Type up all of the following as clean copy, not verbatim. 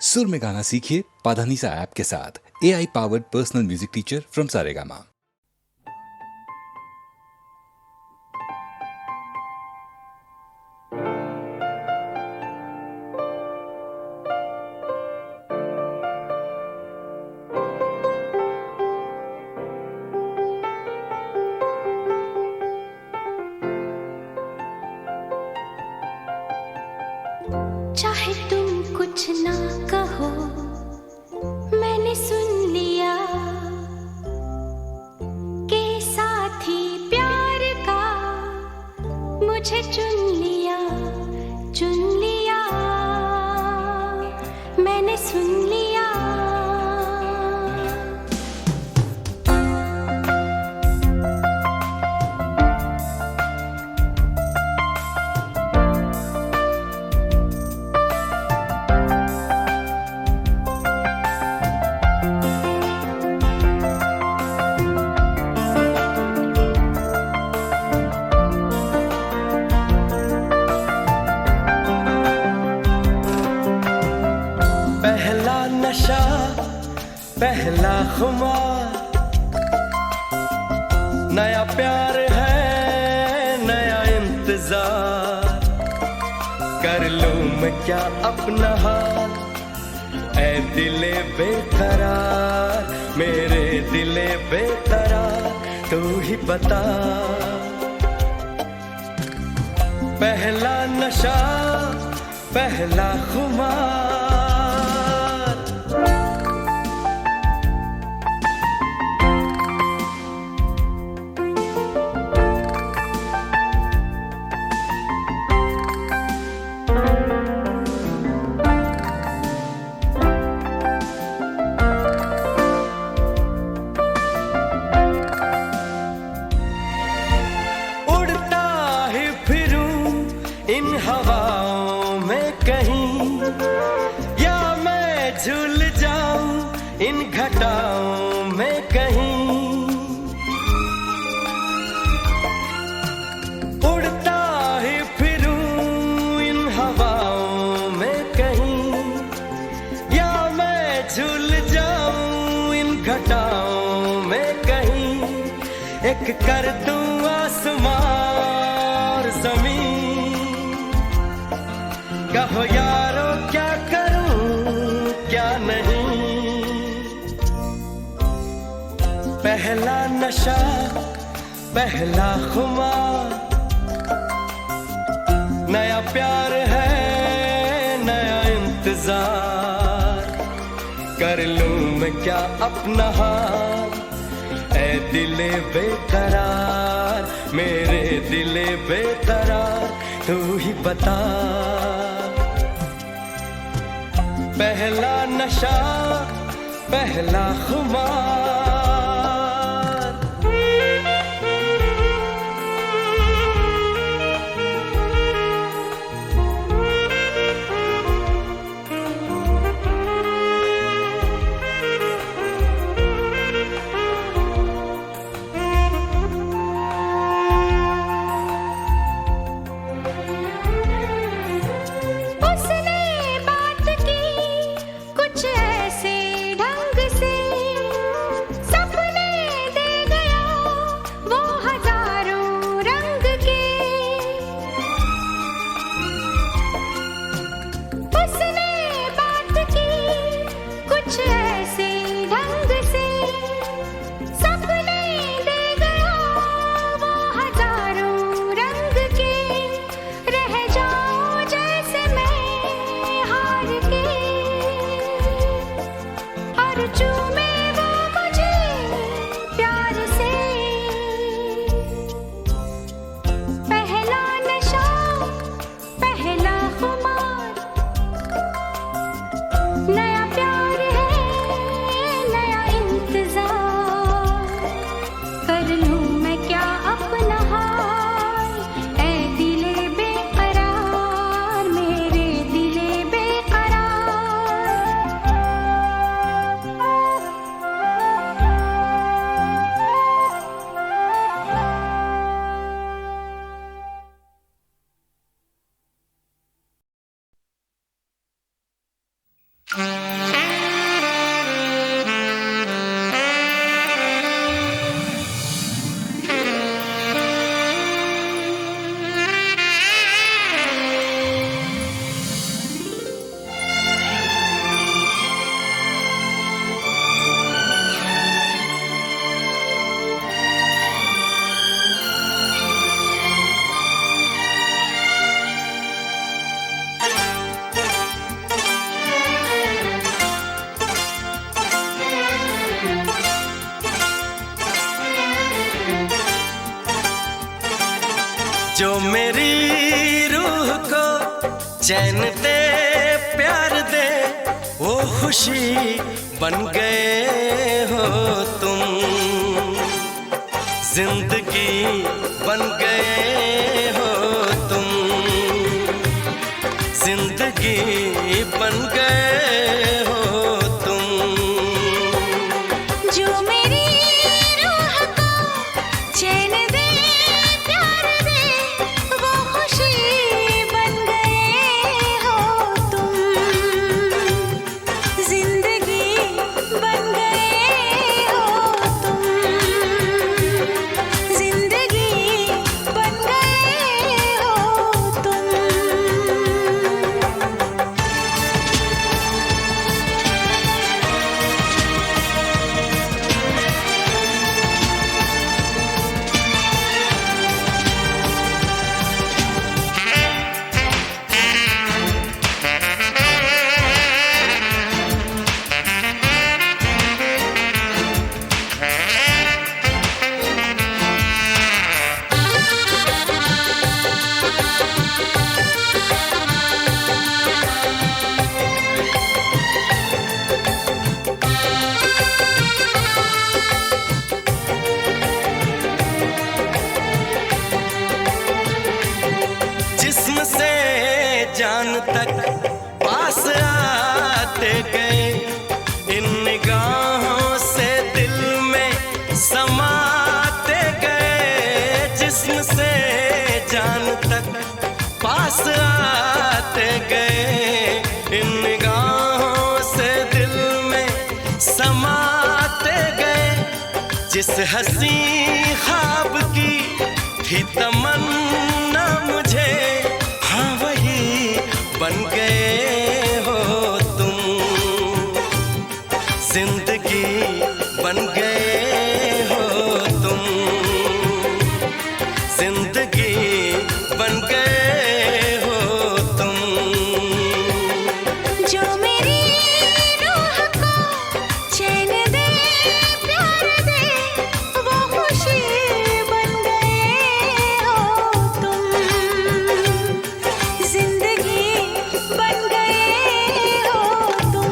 सुर में गाना सीखिए पाधानीसा ऐप के साथ। AI powered personal music teacher from Saregama. चाहे तुम कुछ ना कहो, मैंने सुन लिया कि साथी प्यार का मुझे चुन लिया, मैंने सुन लिया। नशा पहला खुमार, नया प्यार है नया इंतजार, कर लूं मैं क्या अपना हाल, ऐ दिले बेकरार, मेरे दिले बेकरार, तू ही बता। पहला नशा पहला खुमार, इन हवाओं में कहीं, या मैं झूल जाऊं इन घटाओं में कहीं, उड़ता ही फिरूं इन हवाओं में कहीं, या मैं झूल जाऊं इन घटाओं में कहीं, एक कर दूं आसमां और जमीन, कहो यारो क्या करूं क्या नहीं। पहला नशा पहला खुमार, नया प्यार है नया इंतजार, कर लूं मैं क्या अपना हाल, ऐ दिले बेकरार, मेरे दिले बेकरार, तू ही बता। पहला नशा पहला खुमार, मेरी रूह को चैन दे प्यार दे वो खुशी बन गए हो तुम, जिंदगी बन गए हो तुम, जिंदगी बन गए हो तुम। जो मेरी रूह को चैन दे प्यार दे वो खुशी बन गए हो तुम, जिंदगी बन गए हो तुम, जिंदगी बन गए हो तुम। जिस्म से जान तक पास आते गए, इन निगाहों से दिल में समाते गए। जिस्म से जान तक पास आते गए, इन निगाहों से दिल में समाते गए। जिस हंसी ख्वाब की थी तमन्ना मुझे, हाँ वही बन गए हो तुम, जिंदगी बन गए हो तुम, जिंदगी बन गए हो तुम। जो मेरी रूह को चैन दे प्यार दे वो खुशी बन गए हो तुम, जिंदगी बन गए हो तुम,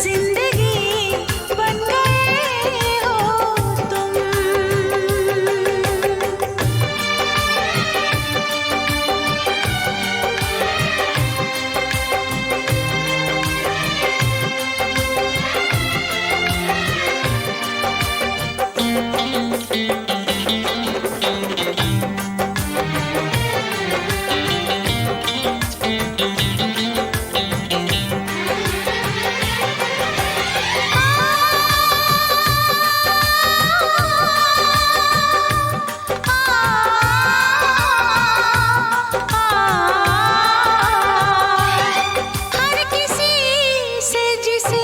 जिंदगी बन गए हो तुम। हर किसी से जिसे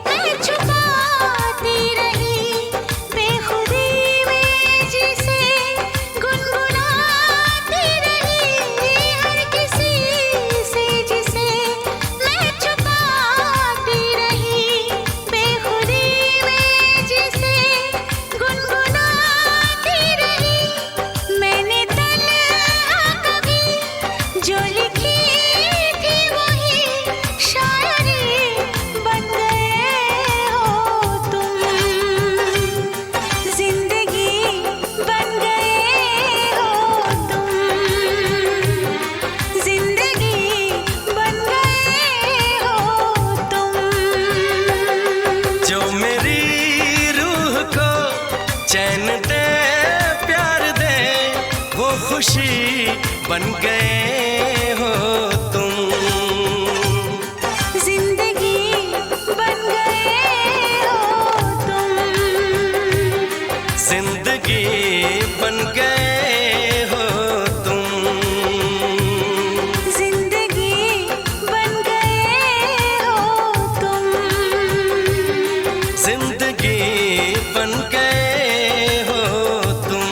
मैं छुपाती रही, बेखुदी में जिसे गुनगुनाती रही। हर किसी से जिसे मैं छुपाती रही, बेखुदी में जिसे गुनगुनाती रही। मैंने तन्हा कभी जो लिखी थी वही शायरी बन गए हो तुम, जिंदगी बन गए हो तुम, जिंदगी बन गए हो तुम। जो मेरी रूह को चैन दे प्यार दे वो खुशी बन गए हो तुम, जिंदगी बन गए हो तुम, जिंदगी बन गए हो तुम, जिंदगी बन गए हो तुम, जिंदगी बन गए हो तुम।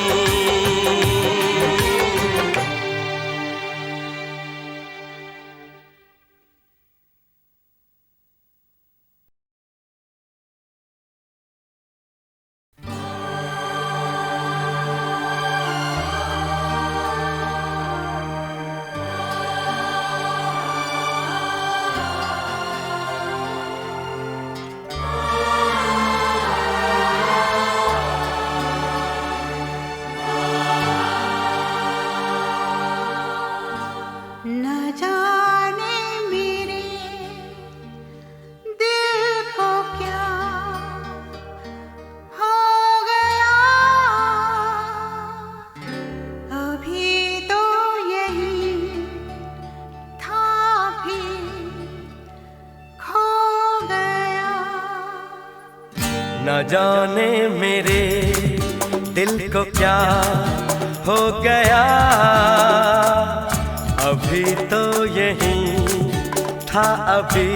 न जाने मेरे दिल को क्या हो गया, अभी तो यही था अभी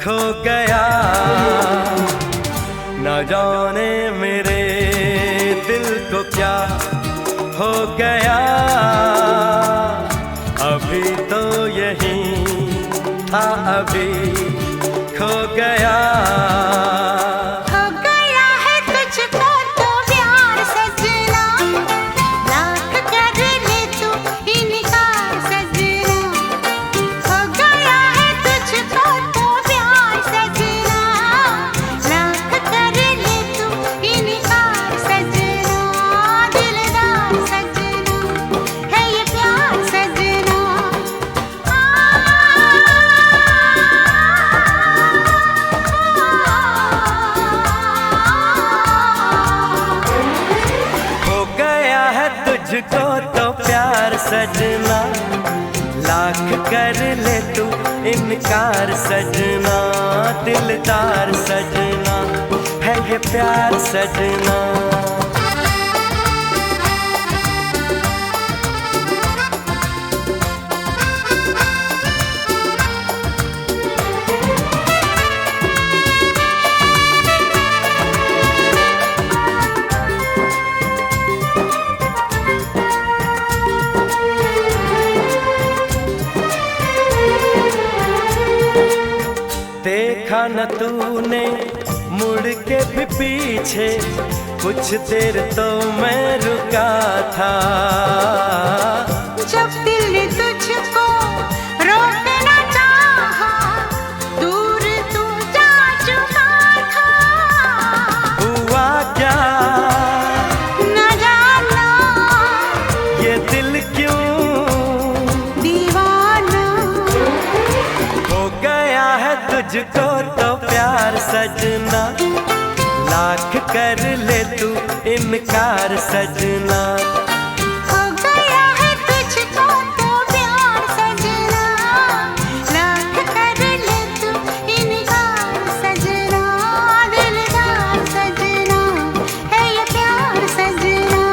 खो गया। न जाने मेरे दिल को क्या हो गया, अभी तो यही था अभी खो गया। हो गया है तुझको तो प्यार सजना, लाख कर ले तू इनकार सजना। हो गया है तुझको तो प्यार सजना, लाख कर ले तू इनकार सजना। दिलदार सजना है ये प्यार सजना। हो गया है तुझको तो प्यार सजना, लाख कर ले तू इनकार सजना। दिलदार सजना है ये प्यार सजना। देखा न तूने मुड़ के भी पीछे, कुछ देर तो मैं रुका था। जब दिल ने तुझको रोकना चाहा, दूर तू जा चुका था। हुआ क्या न जाना ये दिल क्यों दीवाना। हो गया है तुझको तो प्यार सजना, लाख कर ले तू इनकार सजना। हो गया है तुझको तो प्यार सजना, लाख कर ले तू इनकार सजना। दिलदार सजना है ये प्यार सजना।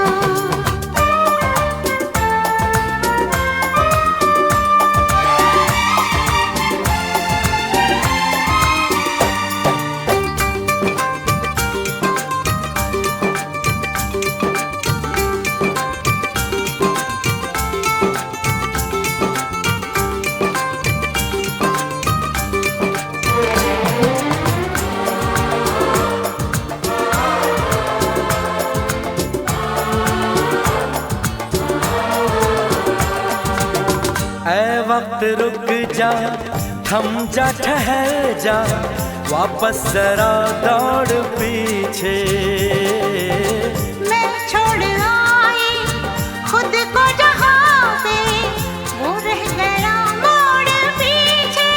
ऐ वक्त रुक जा, थम जा, ठहर जा, वापस जरा दौड़ पीछे। मैं छोड़ आई खुद को जहाँ पे, वो रह गया मोड़ पीछे।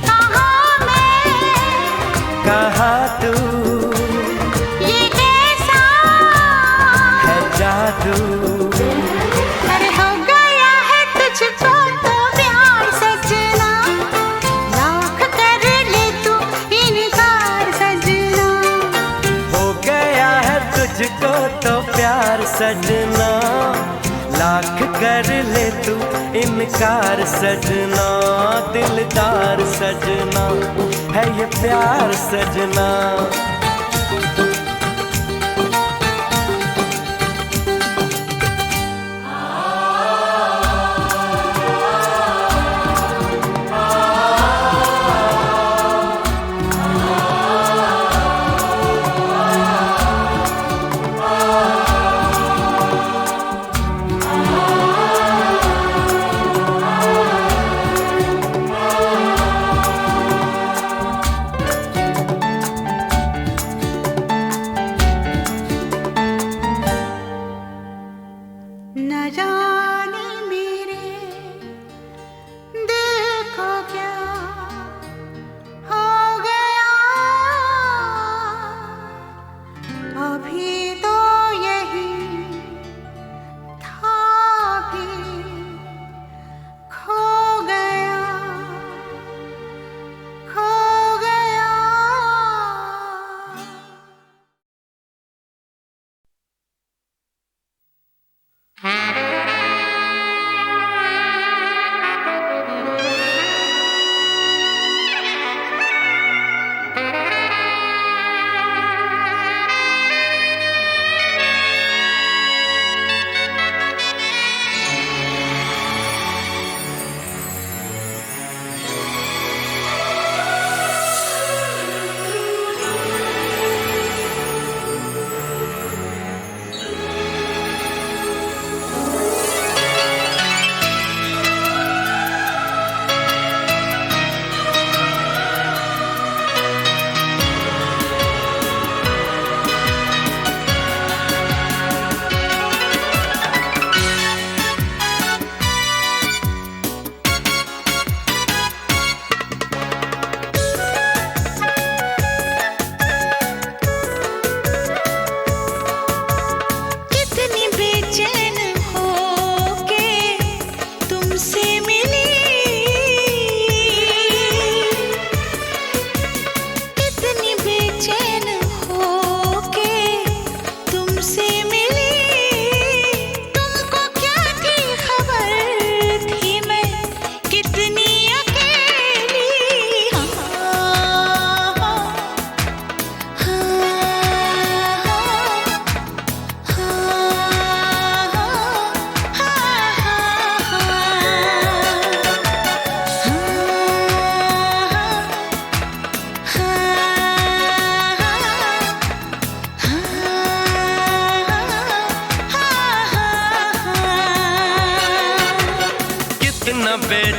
कहाँ मैं कहा तू ये कैसा है जादू। अरे हो गया है तुझको तो प्यार सजना, लाख कर ले तू इनकार सजना। हो गया है तुझको तो प्यार सजना, लाख कर ले तू इनकार सजना। दिलदार सजना है ये प्यार सजना।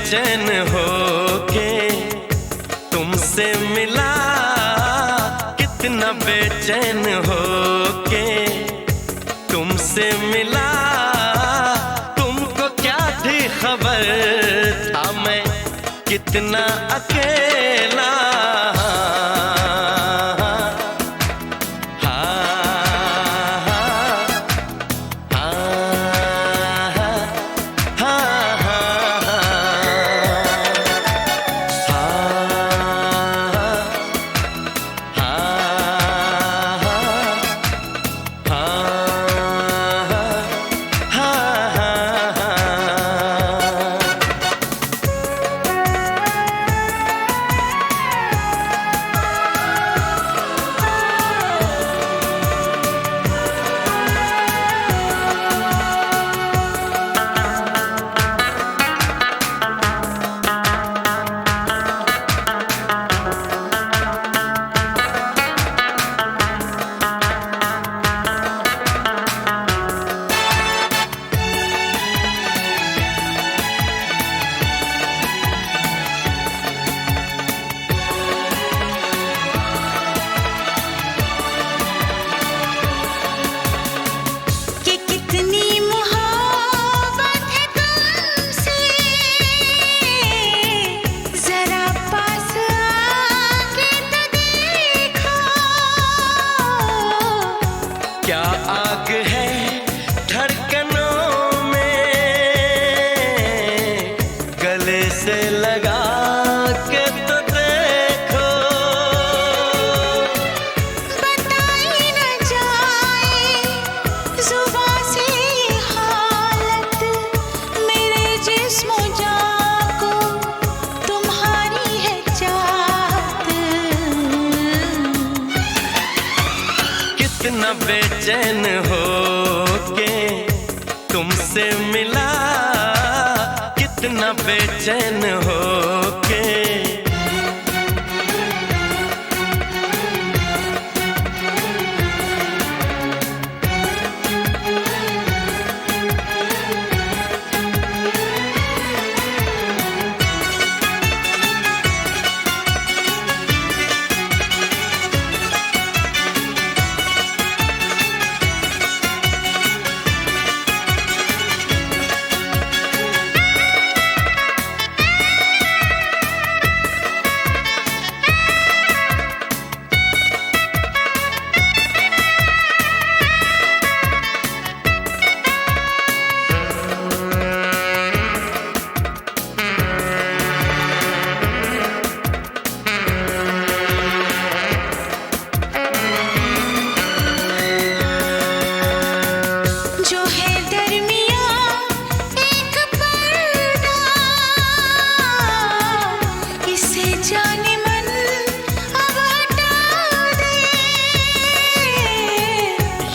बेचैन होके तुमसे मिला, कितना बेचैन होके तुमसे मिला। तुमको क्या थी खबर था मैं कितना अकेला। क्या आग है धड़कनों में, गले से लगा के तो देखो। बताई न जाए जुबां से ये हालत, मेरे जिस्म जान को तुम्हारी है चाहत। कितना बेचैन होके तुमसे मिला, कितना बेचैन होके।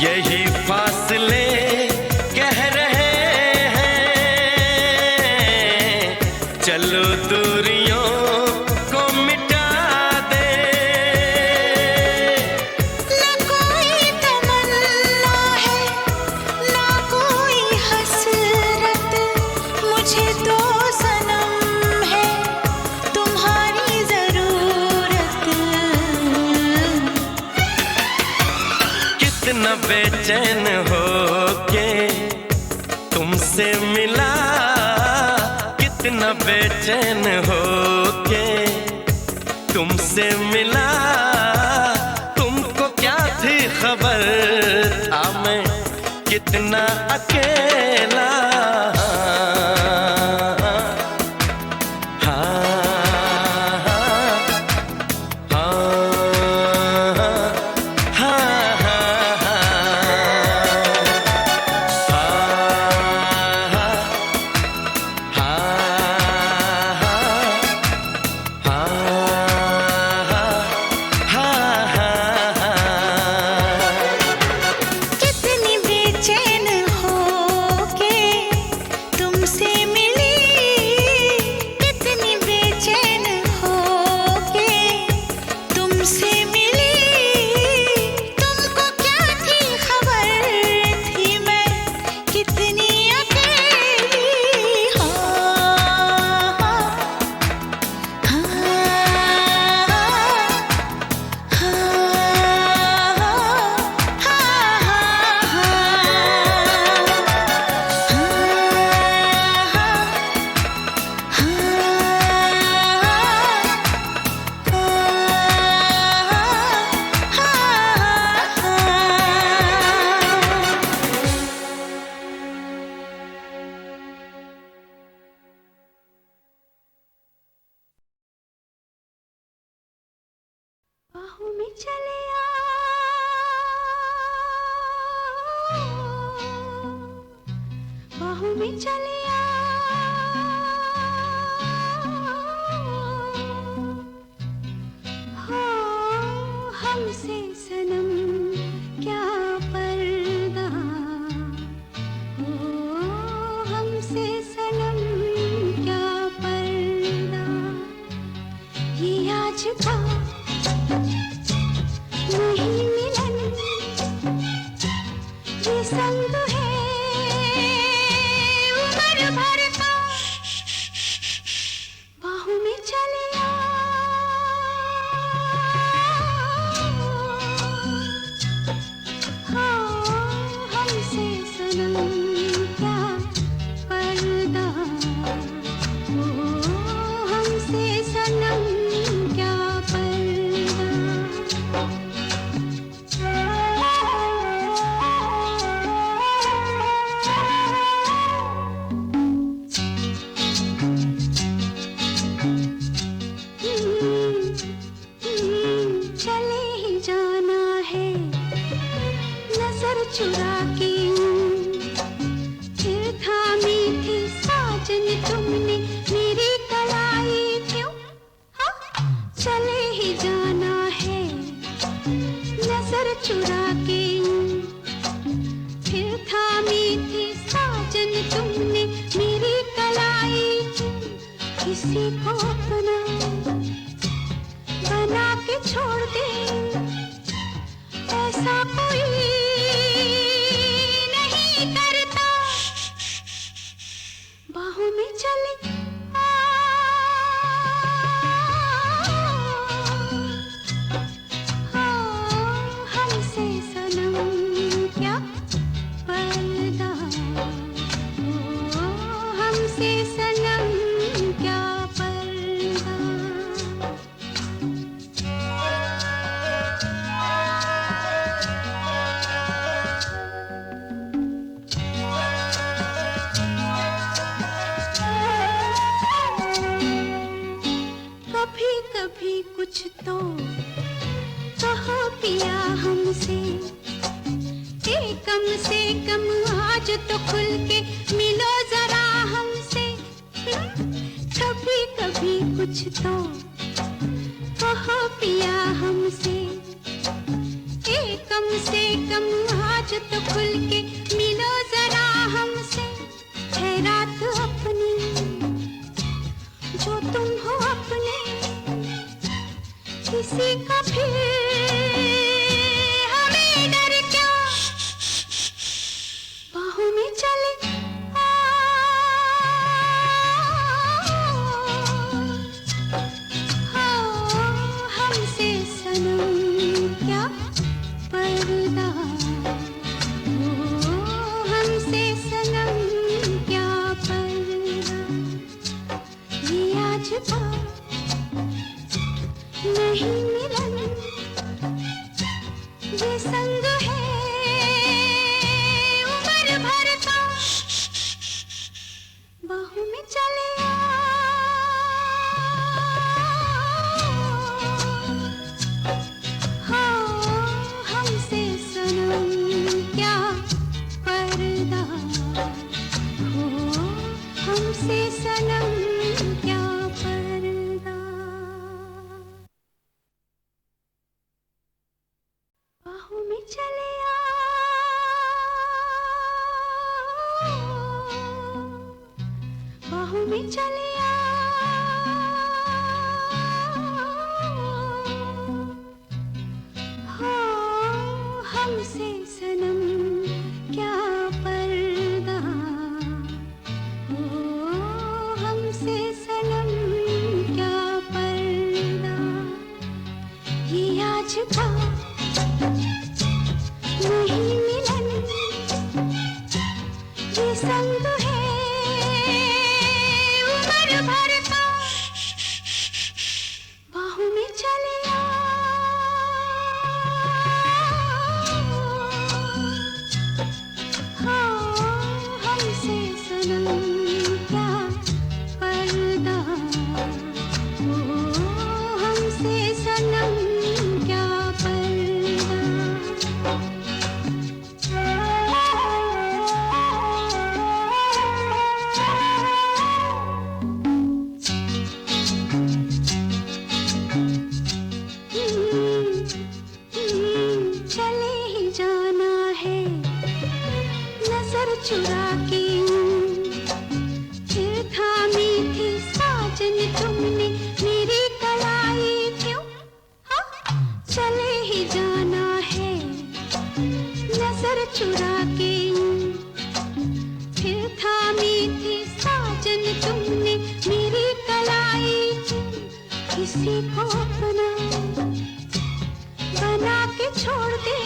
यही फासले कह रहे हैं, चलो दूरियों को मिटा दे। न कोई तमन्ना है न कोई हसरत, मुझे तो सनम है तुम्हारी जरूरत। कितना बेचैन होके तुमसे मिला, कितना बेचैन होके तुमसे मिला। तुमको क्या थी खबर था मैं कितना अकेला। कितनी बेचैन हो बाहों में चले आ, बाहों में चले आ, हो हमसे सनम क्या पर्दा, हो हमसे सनम क्या पर्दा, ये आज का नहीं मिलन, ये संग है उम्र भर का, बाहों में चले आ, हो हमसे सनम क्या पर्दा, हो हमसे सनम क्या पर्दा। चले ही जाना है नजर चुरा के, फिर थामी थी साजन तुमने मेरी कलाई क्यों, हाँ? चले ही जाना है नजर चुरा के, फिर थामी थी साजन तुमने मेरी कलाई क्यों, किसी को अपना बना के छोड़ दे, ऐसा कोई नहीं करता, बाहों में चले आ, हो हमसे सनम क्या पर्दा, हो हमसे सनम क्या पर्दा। कभी कभी कुछ तो कहो पिया हमसे, कम से कम आज तो खुल के मिलो जरा हमसे, कभी कभी कुछ तो कहो पिया हमसे, कम से कम आज तो खुल के मिलो जरा हमसे, है रात अपनी जो तुम हो अपने, किसी का फिर हमें डर क्या, बाहों में चले आ, हो हमसे सनम क्या पर्दा, हो हमसे सनम क्या पर्दा, ये आज का नहीं मिलन, ये संग है उम्र भर का, बाहों में चले आ, हो हमसे सनम क्या पर्दा, हो हमसे सनम क्या पर्दा, बाहों में चले आ, बाहों में चले आ, हो हमसे सनम क्या पर्दा, हो हमसे सनम क्या पर्दा, ये आज का नहीं मिलन, ये संग है उम्र चुरा के फिर थामी थी साजन तुमने मेरी कलाई की। किसी को अपना बना के छोड़ दे,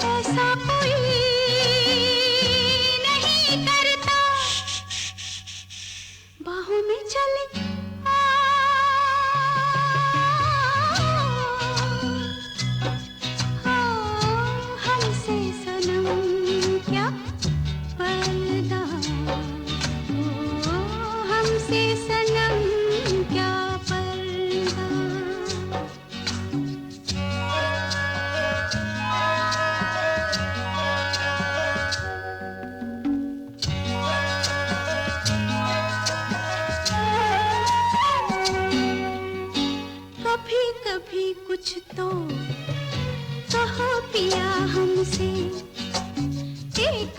ऐसा कोई नहीं करता। बाहों में चले हमसे सनम क्या पर्दा, हमसे सनम क्या पर्दा। कभी कभी कुछ तो कहो पिया हमसे,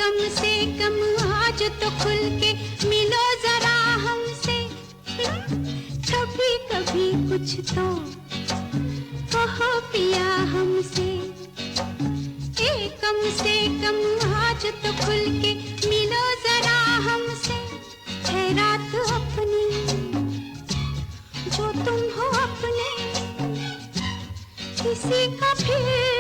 कम से कम आज तो खुल के मिलो जरा हमसे। कभी कभी कुछ तो कहो पिया हमसे, कम से कम आज तो खुल के मिलो जरा हमसे। है रात अपनी जो तुम हो अपने, किसी का फिर